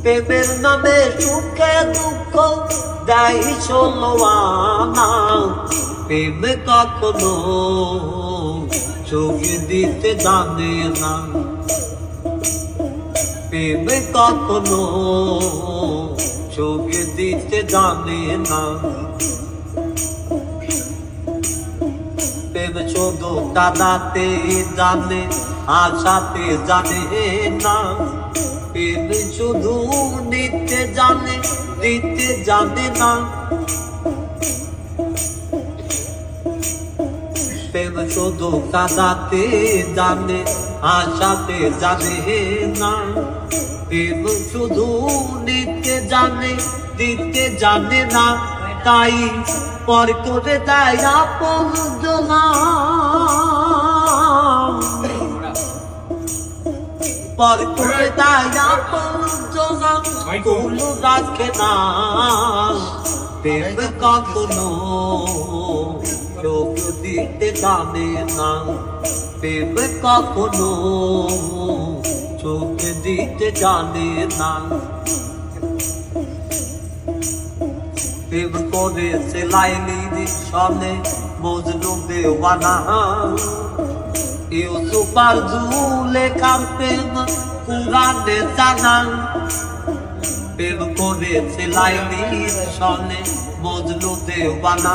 প্রেমের নামে সুখে দুঃখ দেয় ষোলো আনা। প্রেম কখনো চোখ দিতে জানে না, প্রেম কখনো চোখ দিতে জানে না। প্রেম শুধু কাঁদাতে জানে, আশাতে জানে না। প্রেম শুধু নিতে জানে, দিতে জানে না। প্রেম শুধু কাঁদাতে জানে, আশাতে জানে না। প্রেম শুধু নিতে জানে, দিতে জানে না। তাই পর করে দেয় আপনজনা, পর করে দেয় আপনজনা, কোনো রাখে না। প্রেম কখনো চোখ দিতে জানে না, প্রেম কখনো চোখ দিতে জানে না। প্রেম করেছে লাইলির সনে মজনু দেওয়ানা, ইউসুফার জুলেখার প্রেম কুরআনে জানা। প্রেম করেছে লাইলির সনে মজনু দেওয়ানা,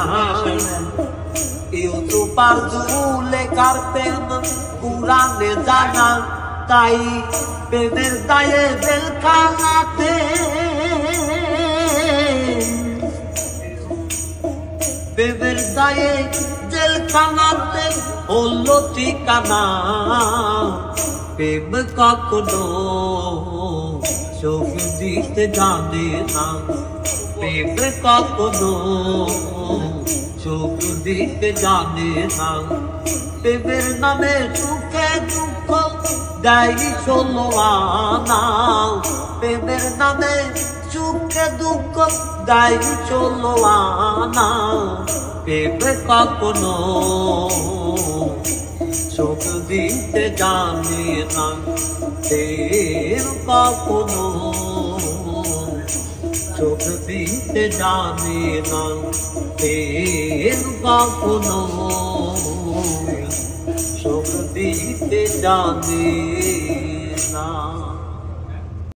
ইউসুফার জুলেখার প্রেম কুরআনে জানা। তাই প্রেমের দায়ে জেলখানাতে, প্রেমের দায়ে জেলখানাতে হলো ঠিকানা। প্রেম কখনো চোখ দিতে জানে না, প্রেম কখনো চোখ দিতে জানে না। প্রেমের নামে সুখে দুঃখ দেয় ষোলো আনা। প্রেমের নামে সুখে দুঃখ দেয় ষোলো আনা। প্রেম কখনো চোখ দিতে জানে না, প্রেম কখনো চোখ দিতে জানে না। প্রেম কখনো চোখ দিতে জানে